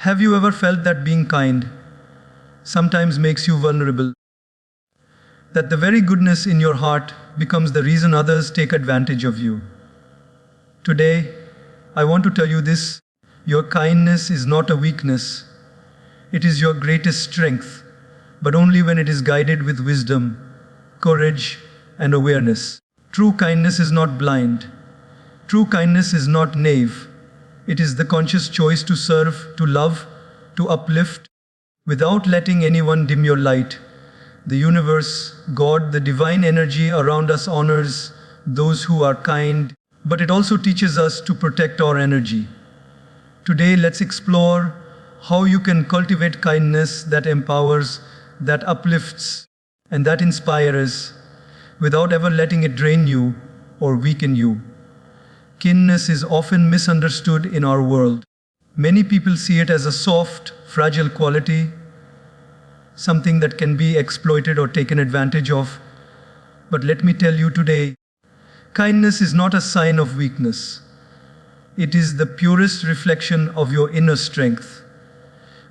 Have you ever felt that being kind sometimes makes you vulnerable? That the very goodness in your heart becomes the reason others take advantage of you? Today, I want to tell you this: your kindness is not a weakness, it is your greatest strength, but only when it is guided with wisdom, courage, and awareness. True kindness is not blind. True kindness is not naive. It is the conscious choice to serve, to love, to uplift, without letting anyone dim your light. The universe, God, the divine energy around us honors those who are kind, but it also teaches us to protect our energy. Today, let's explore how you can cultivate kindness that empowers, that uplifts, and that inspires, without ever letting it drain you or weaken you. Kindness is often misunderstood in our world. Many people see it as a soft, fragile quality, something that can be exploited or taken advantage of. But let me tell you today, kindness is not a sign of weakness. It is the purest reflection of your inner strength.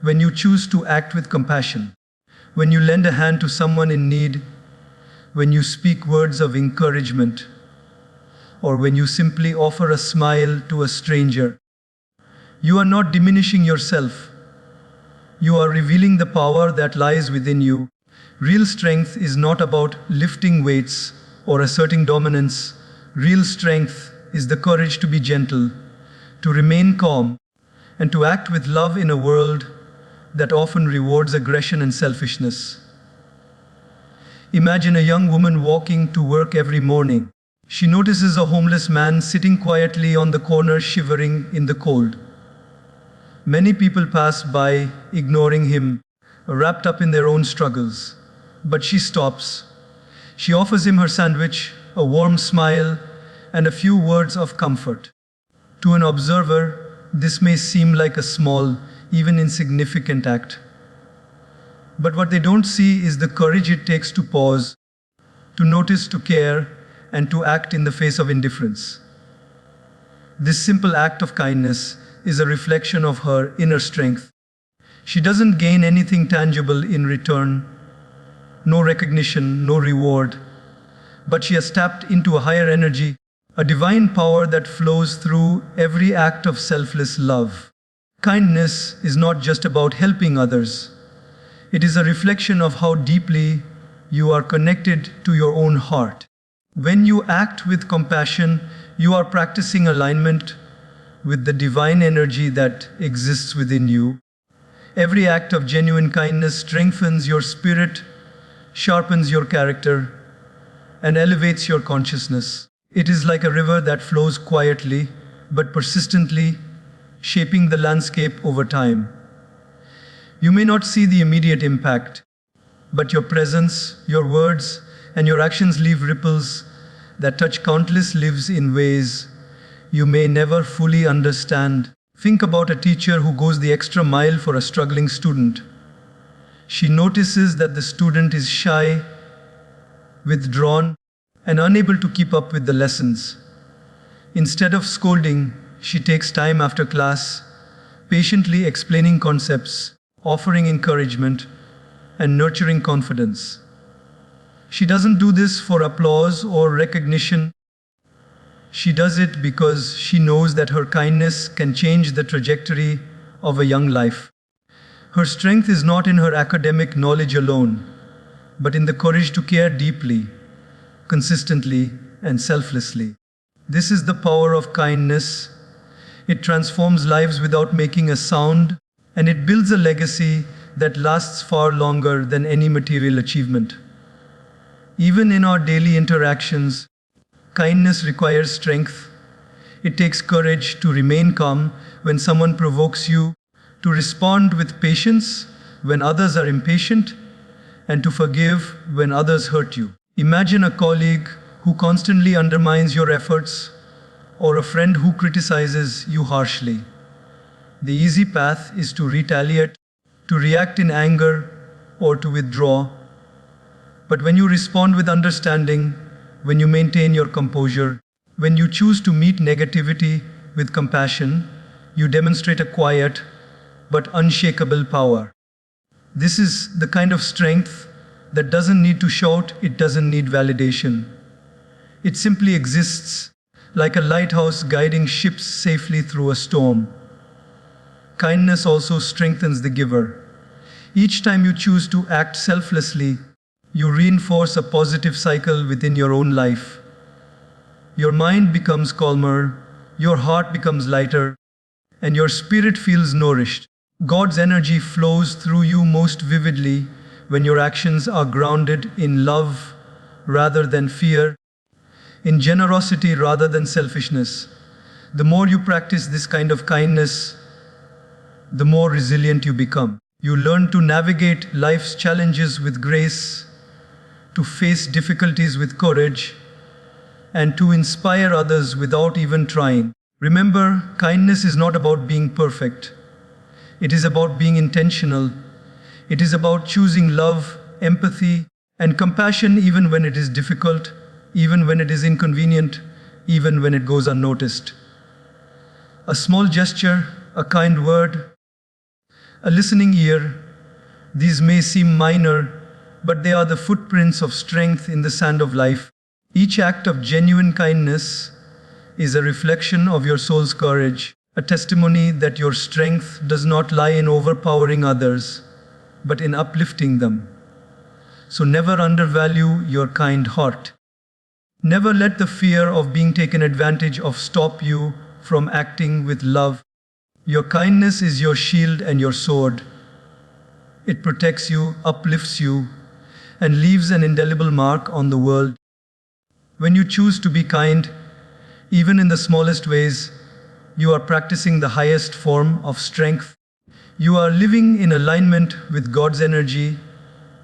When you choose to act with compassion, when you lend a hand to someone in need, when you speak words of encouragement, or when you simply offer a smile to a stranger, you are not diminishing yourself. You are revealing the power that lies within you. Real strength is not about lifting weights or asserting dominance. Real strength is the courage to be gentle, to remain calm, and to act with love in a world that often rewards aggression and selfishness. Imagine a young woman walking to work every morning. She notices a homeless man sitting quietly on the corner, shivering in the cold. Many people pass by, ignoring him, wrapped up in their own struggles. But she stops. She offers him her sandwich, a warm smile, and a few words of comfort. To an observer, this may seem like a small, even insignificant act. But what they don't see is the courage it takes to pause, to notice, to care, and to act in the face of indifference. This simple act of kindness is a reflection of her inner strength. She doesn't gain anything tangible in return, no recognition, no reward, but she has tapped into a higher energy, a divine power that flows through every act of selfless love. Kindness is not just about helping others. It is a reflection of how deeply you are connected to your own heart. When you act with compassion, you are practicing alignment with the divine energy that exists within you. Every act of genuine kindness strengthens your spirit, sharpens your character, and elevates your consciousness. It is like a river that flows quietly but persistently, shaping the landscape over time. You may not see the immediate impact, but your presence, your words, and your actions leave ripples that touch countless lives in ways you may never fully understand. Think about a teacher who goes the extra mile for a struggling student. She notices that the student is shy, withdrawn, and unable to keep up with the lessons. Instead of scolding, she takes time after class, patiently explaining concepts, offering encouragement, and nurturing confidence. She doesn't do this for applause or recognition. She does it because she knows that her kindness can change the trajectory of a young life. Her strength is not in her academic knowledge alone, but in the courage to care deeply, consistently, and selflessly. This is the power of kindness. It transforms lives without making a sound, and it builds a legacy that lasts far longer than any material achievement. Even in our daily interactions, kindness requires strength. It takes courage to remain calm when someone provokes you, to respond with patience when others are impatient, and to forgive when others hurt you. Imagine a colleague who constantly undermines your efforts, or a friend who criticizes you harshly. The easy path is to retaliate, to react in anger, or to withdraw. But when you respond with understanding, when you maintain your composure, when you choose to meet negativity with compassion, you demonstrate a quiet, but unshakable power. This is the kind of strength that doesn't need to shout, it doesn't need validation. It simply exists, like a lighthouse guiding ships safely through a storm. Kindness also strengthens the giver. Each time you choose to act selflessly, you reinforce a positive cycle within your own life. Your mind becomes calmer, your heart becomes lighter, and your spirit feels nourished. God's energy flows through you most vividly when your actions are grounded in love rather than fear, in generosity rather than selfishness. The more you practice this kind of kindness, the more resilient you become. You learn to navigate life's challenges with grace, to face difficulties with courage, and to inspire others without even trying. Remember, kindness is not about being perfect. It is about being intentional. It is about choosing love, empathy, and compassion even when it is difficult, even when it is inconvenient, even when it goes unnoticed. A small gesture, a kind word, a listening ear, these may seem minor, but they are the footprints of strength in the sand of life. Each act of genuine kindness is a reflection of your soul's courage, a testimony that your strength does not lie in overpowering others, but in uplifting them. So never undervalue your kind heart. Never let the fear of being taken advantage of stop you from acting with love. Your kindness is your shield and your sword. It protects you, uplifts you, and leaves an indelible mark on the world. When you choose to be kind, even in the smallest ways, you are practicing the highest form of strength. You are living in alignment with God's energy,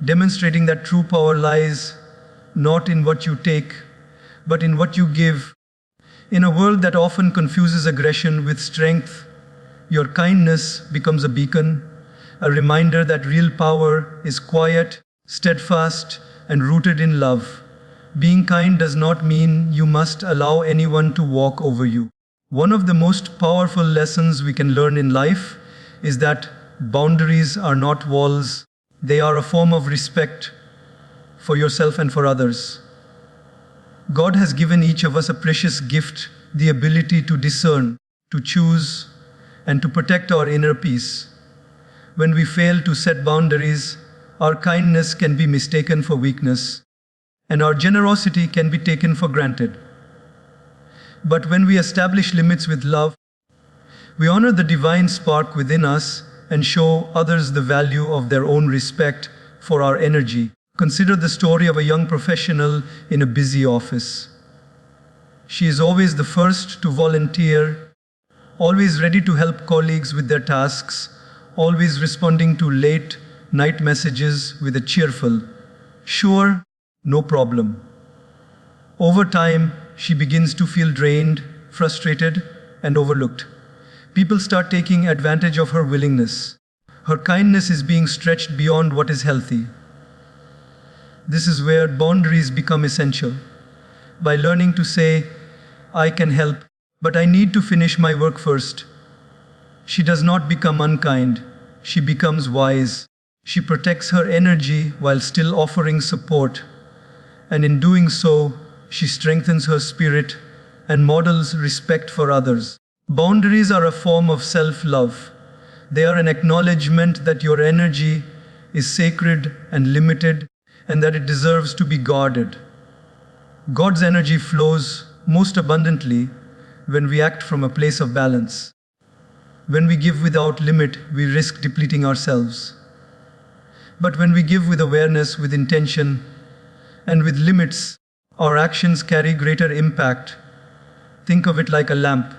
demonstrating that true power lies not in what you take, but in what you give. In a world that often confuses aggression with strength, your kindness becomes a beacon, a reminder that real power is quiet, steadfast, and rooted in love. Being kind does not mean you must allow anyone to walk over you. One of the most powerful lessons we can learn in life is that boundaries are not walls, they are a form of respect for yourself and for others. God has given each of us a precious gift, the ability to discern, to choose, and to protect our inner peace. When we fail to set boundaries, our kindness can be mistaken for weakness, and our generosity can be taken for granted. But when we establish limits with love, we honor the divine spark within us and show others the value of their own respect for our energy. Consider the story of a young professional in a busy office. She is always the first to volunteer, always ready to help colleagues with their tasks, always responding to late night messages with a cheerful, "Sure, no problem." Over time, she begins to feel drained, frustrated, and overlooked. People start taking advantage of her willingness. Her kindness is being stretched beyond what is healthy. This is where boundaries become essential. By learning to say, "I can help, but I need to finish my work first," she does not become unkind, she becomes wise. She protects her energy while still offering support, and in doing so, she strengthens her spirit and models respect for others. Boundaries are a form of self-love. They are an acknowledgement that your energy is sacred and limited, and that it deserves to be guarded. God's energy flows most abundantly when we act from a place of balance. When we give without limit, we risk depleting ourselves. But when we give with awareness, with intention, and with limits, our actions carry greater impact. Think of it like a lamp.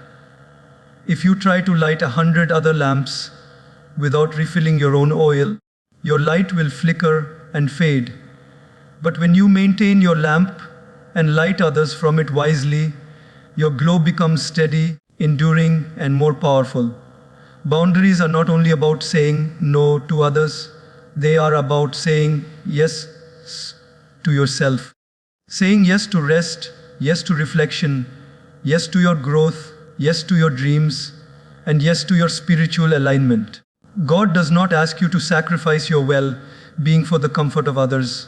If you try to light 100 other lamps without refilling your own oil, your light will flicker and fade. But when you maintain your lamp and light others from it wisely, your glow becomes steady, enduring, and more powerful. Boundaries are not only about saying no to others, they are about saying yes to yourself. Saying yes to rest, yes to reflection, yes to your growth, yes to your dreams, and yes to your spiritual alignment. God does not ask you to sacrifice your well-being for the comfort of others.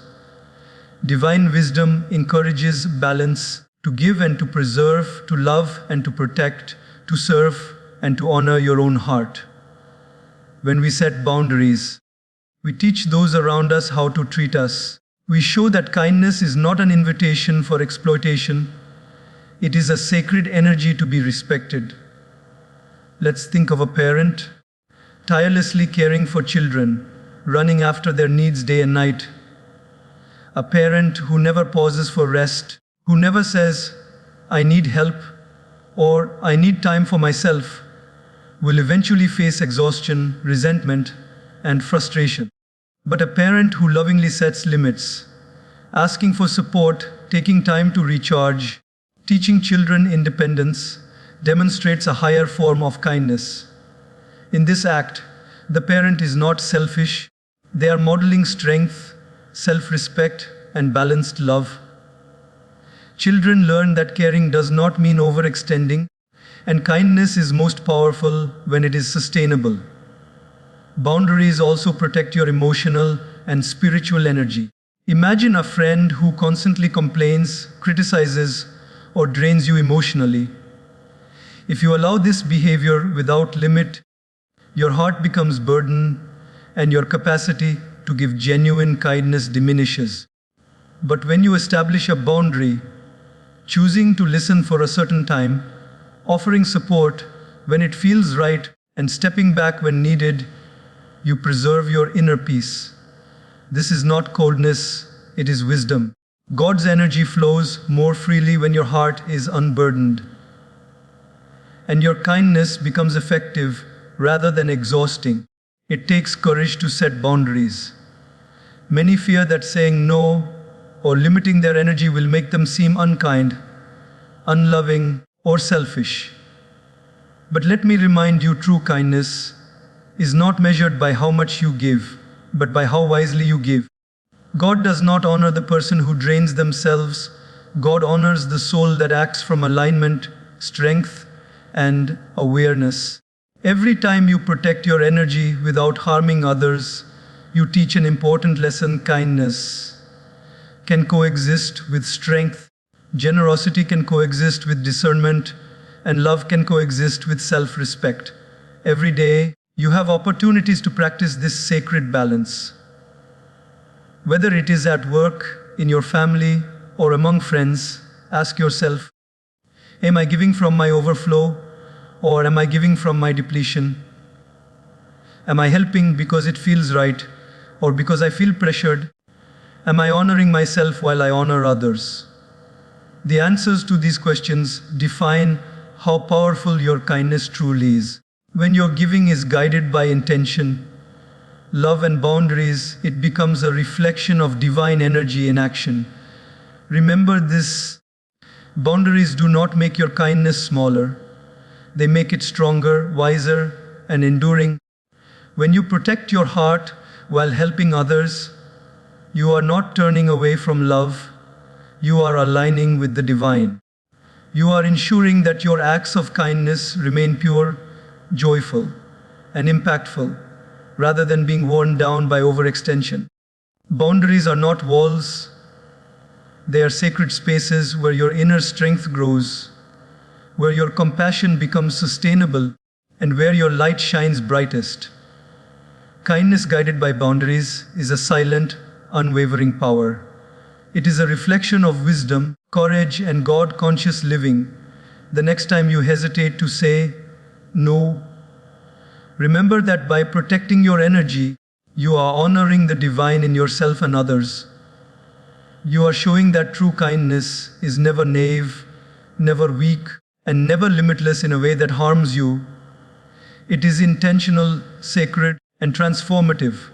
Divine wisdom encourages balance, to give and to preserve, to love and to protect, to serve and to honor your own heart. When we set boundaries, we teach those around us how to treat us. We show that kindness is not an invitation for exploitation. It is a sacred energy to be respected. Let's think of a parent tirelessly caring for children, running after their needs day and night. A parent who never pauses for rest, who never says, "I need help," or "I need time for myself," will eventually face exhaustion, resentment, and frustration. But a parent who lovingly sets limits, asking for support, taking time to recharge, teaching children independence, demonstrates a higher form of kindness. In this act, the parent is not selfish. They are modeling strength, self-respect, and balanced love. Children learn that caring does not mean overextending, and kindness is most powerful when it is sustainable. Boundaries also protect your emotional and spiritual energy. Imagine a friend who constantly complains, criticizes, or drains you emotionally. If you allow this behavior without limit, your heart becomes burdened and your capacity to give genuine kindness diminishes. But when you establish a boundary, choosing to listen for a certain time, offering support when it feels right, and stepping back when needed, you preserve your inner peace. This is not coldness, it is wisdom. God's energy flows more freely when your heart is unburdened, and your kindness becomes effective rather than exhausting. It takes courage to set boundaries. Many fear that saying no or limiting their energy will make them seem unkind, unloving, or selfish. But let me remind you, true kindness is not measured by how much you give, but by how wisely you give. God does not honor the person who drains themselves. God honors the soul that acts from alignment, strength, and awareness. Every time you protect your energy without harming others, you teach an important lesson. Kindness can coexist with strength, generosity can coexist with discernment, and love can coexist with self-respect. Every day, you have opportunities to practice this sacred balance. Whether it is at work, in your family, or among friends, ask yourself, am I giving from my overflow, or am I giving from my depletion? Am I helping because it feels right, or because I feel pressured? Am I honoring myself while I honor others? The answers to these questions define how powerful your kindness truly is. When your giving is guided by intention, love, and boundaries, it becomes a reflection of divine energy in action. Remember this: boundaries do not make your kindness smaller. They make it stronger, wiser, and enduring. When you protect your heart while helping others, you are not turning away from love. You are aligning with the divine. You are ensuring that your acts of kindness remain pure, joyful, and impactful, rather than being worn down by overextension. Boundaries are not walls. They are sacred spaces where your inner strength grows, where your compassion becomes sustainable, and where your light shines brightest. Kindness guided by boundaries is a silent, unwavering power. It is a reflection of wisdom, courage, and God-conscious living. The next time you hesitate to say no, remember that by protecting your energy, you are honoring the divine in yourself and others. You are showing that true kindness is never naive, never weak, and never limitless in a way that harms you. It is intentional, sacred, and transformative.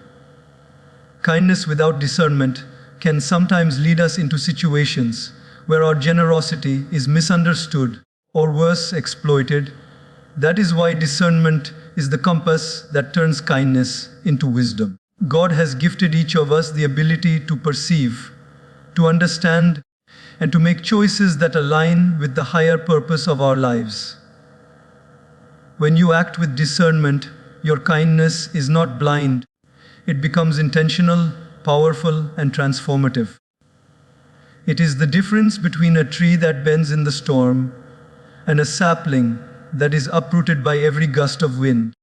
Kindness without discernment can sometimes lead us into situations where our generosity is misunderstood, or worse, exploited. That is why discernment is the compass that turns kindness into wisdom. God has gifted each of us the ability to perceive, to understand, and to make choices that align with the higher purpose of our lives. When you act with discernment, your kindness is not blind. It becomes intentional, powerful, and transformative. It is the difference between a tree that bends in the storm and a sapling that is uprooted by every gust of wind.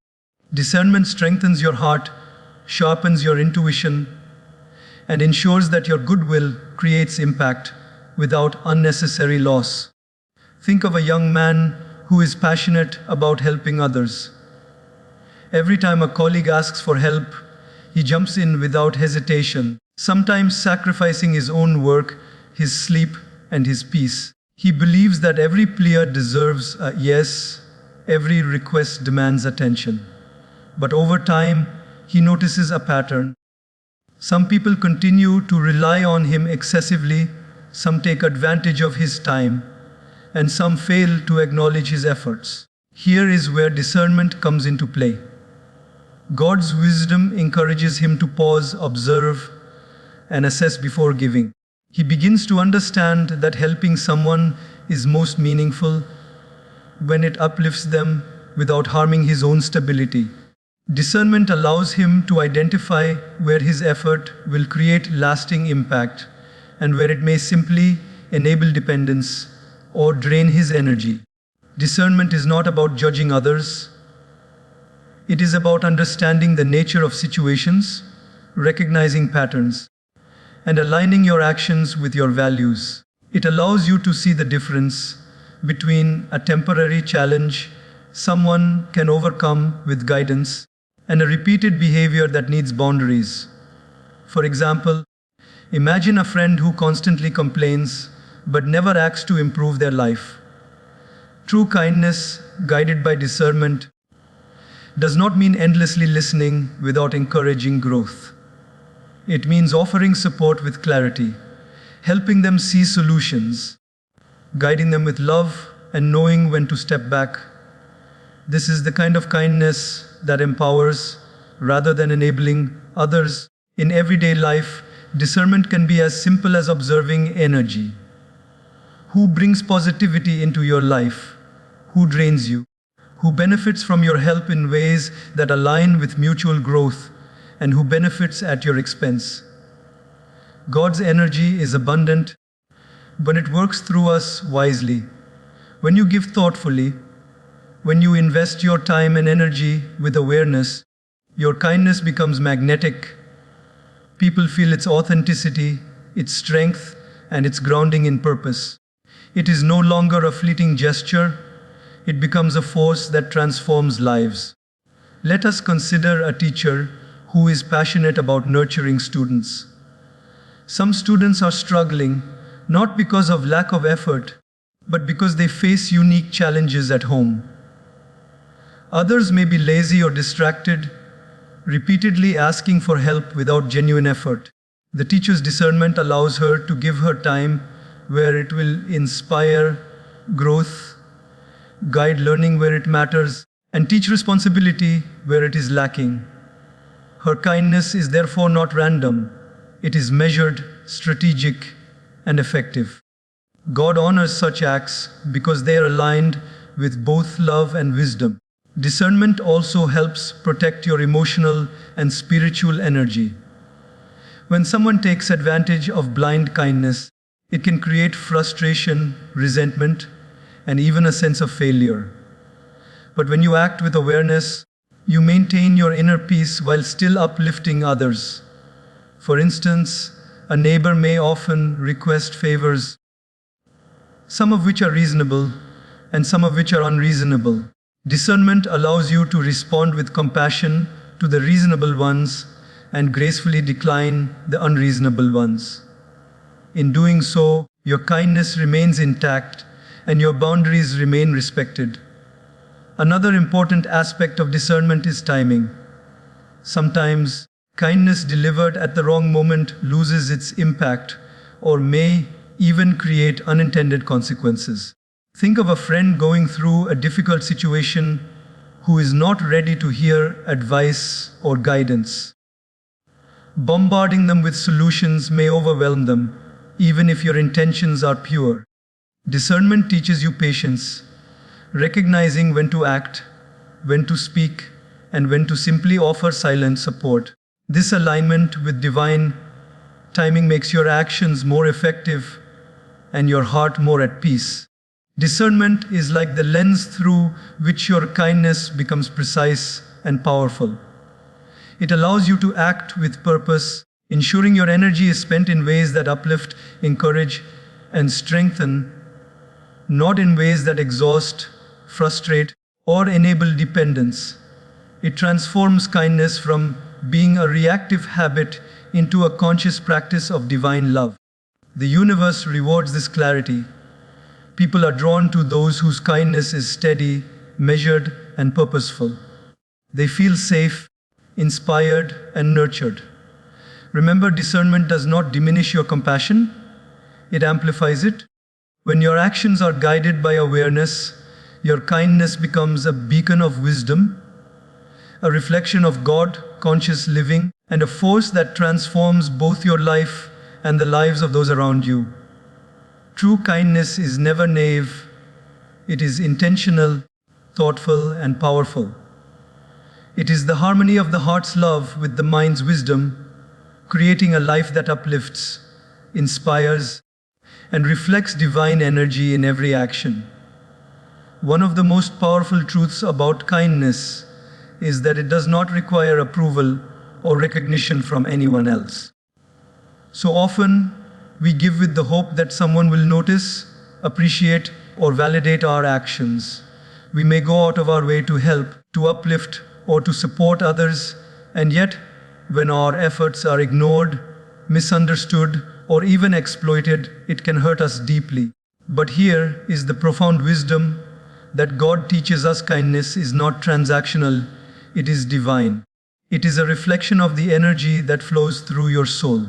Discernment strengthens your heart, sharpens your intuition, and ensures that your goodwill creates impact without unnecessary loss. Think of a young man who is passionate about helping others. Every time a colleague asks for help, he jumps in without hesitation, sometimes sacrificing his own work, his sleep, and his peace. He believes that every plea deserves a yes, every request demands attention. But over time, he notices a pattern. Some people continue to rely on him excessively, some take advantage of his time, and some fail to acknowledge his efforts. Here is where discernment comes into play. God's wisdom encourages him to pause, observe, and assess before giving. He begins to understand that helping someone is most meaningful when it uplifts them without harming his own stability. Discernment allows him to identify where his effort will create lasting impact and where it may simply enable dependence or drain his energy. Discernment is not about judging others. It is about understanding the nature of situations, recognizing patterns, and aligning your actions with your values. It allows you to see the difference between a temporary challenge someone can overcome with guidance and a repeated behavior that needs boundaries. For example, imagine a friend who constantly complains but never acts to improve their life. True kindness, guided by discernment, does not mean endlessly listening without encouraging growth. It means offering support with clarity, helping them see solutions, guiding them with love, and knowing when to step back. This is the kind of kindness that empowers rather than enabling others. In everyday life, discernment can be as simple as observing energy. Who brings positivity into your life? Who drains you? Who benefits from your help in ways that align with mutual growth, and who benefits at your expense? God's energy is abundant, but it works through us wisely. When you give thoughtfully, when you invest your time and energy with awareness, your kindness becomes magnetic. People feel its authenticity, its strength, and its grounding in purpose. It is no longer a fleeting gesture. It becomes a force that transforms lives. Let us consider a teacher who is passionate about nurturing students. Some students are struggling not because of lack of effort, but because they face unique challenges at home. Others may be lazy or distracted, repeatedly asking for help without genuine effort. The teacher's discernment allows her to give her time where it will inspire growth, guide learning where it matters, and teach responsibility where it is lacking. Her kindness is therefore not random. It is measured, strategic, and effective. God honors such acts because they are aligned with both love and wisdom. Discernment also helps protect your emotional and spiritual energy. When someone takes advantage of blind kindness, it can create frustration, resentment, and even a sense of failure. But when you act with awareness, you maintain your inner peace while still uplifting others. For instance, a neighbor may often request favors, some of which are reasonable and some of which are unreasonable. Discernment allows you to respond with compassion to the reasonable ones and gracefully decline the unreasonable ones. In doing so, your kindness remains intact and your boundaries remain respected. Another important aspect of discernment is timing. Sometimes, kindness delivered at the wrong moment loses its impact or may even create unintended consequences. Think of a friend going through a difficult situation who is not ready to hear advice or guidance. Bombarding them with solutions may overwhelm them, even if your intentions are pure. Discernment teaches you patience, recognizing when to act, when to speak, and when to simply offer silent support. This alignment with divine timing makes your actions more effective and your heart more at peace. Discernment is like the lens through which your kindness becomes precise and powerful. It allows you to act with purpose, ensuring your energy is spent in ways that uplift, encourage, and strengthen, not in ways that exhaust, frustrate, or enable dependence. It transforms kindness from being a reactive habit into a conscious practice of divine love. The universe rewards this clarity. People are drawn to those whose kindness is steady, measured, and purposeful. They feel safe, inspired, and nurtured. Remember, discernment does not diminish your compassion, it amplifies it. When your actions are guided by awareness, your kindness becomes a beacon of wisdom, a reflection of God, conscious living, and a force that transforms both your life and the lives of those around you. True kindness is never naive, it is intentional, thoughtful, and powerful. It is the harmony of the heart's love with the mind's wisdom, creating a life that uplifts, inspires, and reflects divine energy in every action. One of the most powerful truths about kindness is that it does not require approval or recognition from anyone else. So often, we give with the hope that someone will notice, appreciate, or validate our actions. We may go out of our way to help, to uplift, or to support others, and yet, when our efforts are ignored, misunderstood, or even exploited, it can hurt us deeply. But here is the profound wisdom that God teaches us: kindness is not transactional, it is divine. It is a reflection of the energy that flows through your soul.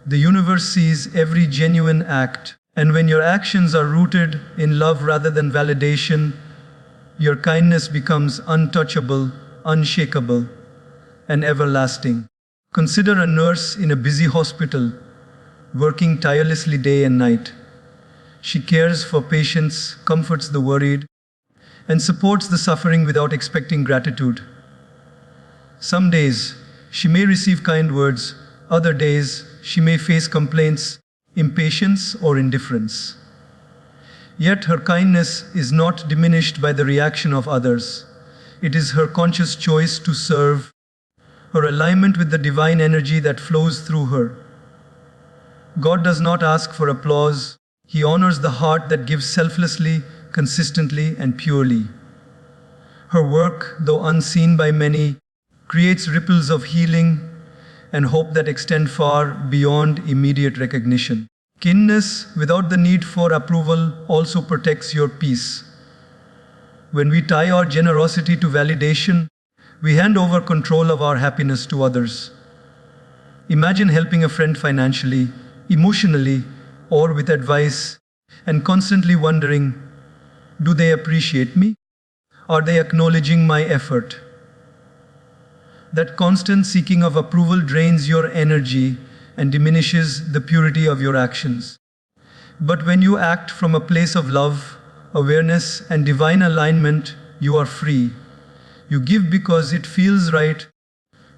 The universe sees every genuine act, and when your actions are rooted in love rather than validation, your kindness becomes untouchable, unshakable, and everlasting. Consider a nurse in a busy hospital, working tirelessly day and night. She cares for patients, comforts the worried, and supports the suffering without expecting gratitude. Some days, she may receive kind words, other days, she may face complaints, impatience, or indifference. Yet her kindness is not diminished by the reaction of others. It is her conscious choice to serve, her alignment with the divine energy that flows through her. God does not ask for applause. He honors the heart that gives selflessly, consistently, and purely. Her work, though unseen by many, creates ripples of healing and hope that extend far beyond immediate recognition. Kindness, without the need for approval, also protects your peace. When we tie our generosity to validation, we hand over control of our happiness to others. Imagine helping a friend financially, emotionally, or with advice, and constantly wondering, do they appreciate me? Are they acknowledging my effort? That constant seeking of approval drains your energy and diminishes the purity of your actions. But when you act from a place of love, awareness, and divine alignment, you are free. You give because it feels right,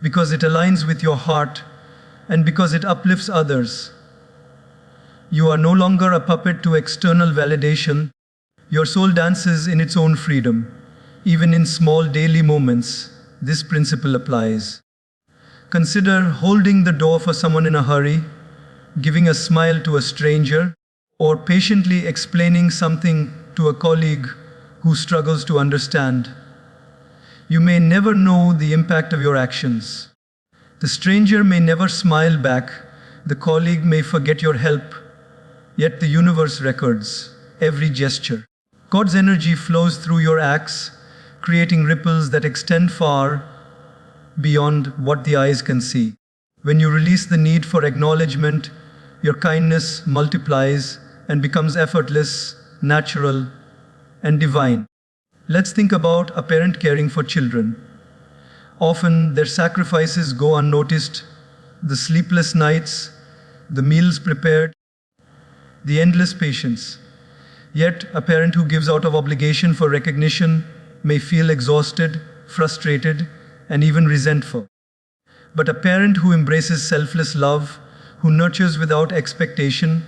because it aligns with your heart, and because it uplifts others. You are no longer a puppet to external validation. Your soul dances in its own freedom. Even in small daily moments, this principle applies. Consider holding the door for someone in a hurry, giving a smile to a stranger, or patiently explaining something to a colleague who struggles to understand. You may never know the impact of your actions. The stranger may never smile back, the colleague may forget your help, yet the universe records every gesture. God's energy flows through your acts, creating ripples that extend far beyond what the eyes can see. When you release the need for acknowledgement, your kindness multiplies and becomes effortless, natural, and divine. Let's think about a parent caring for children. Often their sacrifices go unnoticed: the sleepless nights, the meals prepared, the endless patience. Yet a parent who gives out of obligation for recognition may feel exhausted, frustrated, and even resentful. But a parent who embraces selfless love, who nurtures without expectation,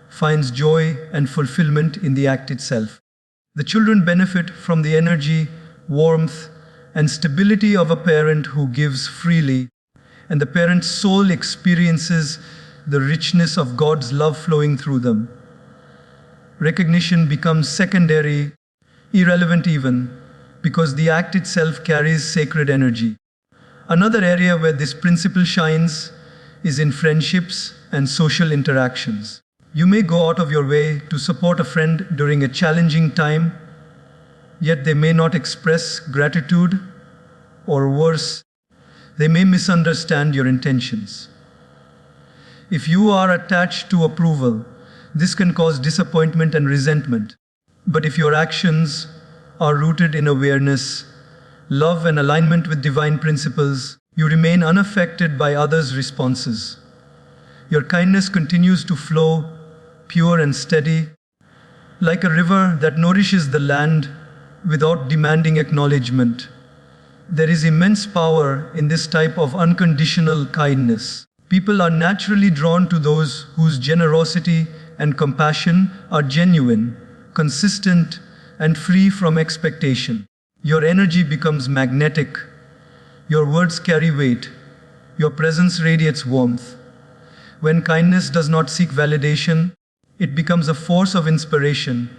finds joy and fulfillment in the act itself. The children benefit from the energy, warmth, and stability of a parent who gives freely, and the parent's soul experiences the richness of God's love flowing through them. Recognition becomes secondary, irrelevant even, because the act itself carries sacred energy. Another area where this principle shines is in friendships and social interactions. You may go out of your way to support a friend during a challenging time, yet they may not express gratitude, or worse, they may misunderstand your intentions. If you are attached to approval, this can cause disappointment and resentment. But if your actions are rooted in awareness, love, and alignment with divine principles, you remain unaffected by others' responses. Your kindness continues to flow, pure and steady, like a river that nourishes the land without demanding acknowledgement. There is immense power in this type of unconditional kindness. People are naturally drawn to those whose generosity and compassion are genuine, consistent, and free from expectation. Your energy becomes magnetic. Your words carry weight. Your presence radiates warmth. When kindness does not seek validation, it becomes a force of inspiration.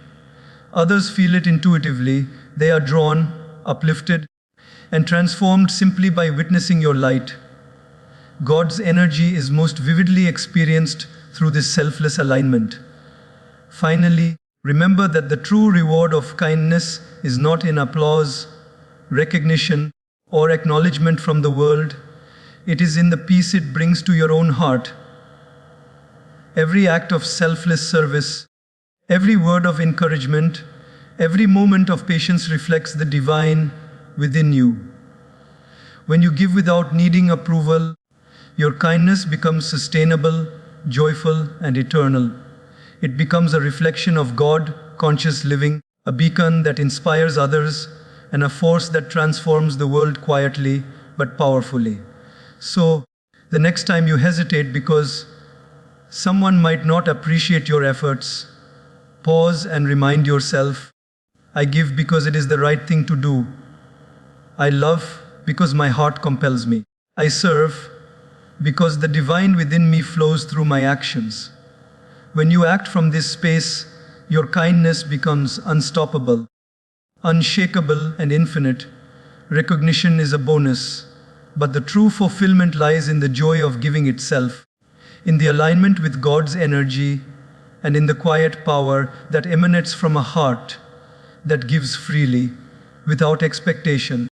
Others feel it intuitively. They are drawn, uplifted, and transformed simply by witnessing your light. God's energy is most vividly experienced through this selfless alignment. Finally, remember that the true reward of kindness is not in applause, recognition, or acknowledgement from the world. It is in the peace it brings to your own heart. Every act of selfless service, every word of encouragement, every moment of patience reflects the divine within you. When you give without needing approval, your kindness becomes sustainable, joyful, and eternal. It becomes a reflection of God, conscious living, a beacon that inspires others, and a force that transforms the world quietly but powerfully. So, the next time you hesitate because someone might not appreciate your efforts, pause and remind yourself, I give because it is the right thing to do. I love because my heart compels me. I serve because the divine within me flows through my actions. When you act from this space, your kindness becomes unstoppable, unshakable, and infinite. Recognition is a bonus, but the true fulfillment lies in the joy of giving itself, in the alignment with God's energy, and in the quiet power that emanates from a heart that gives freely, without expectation.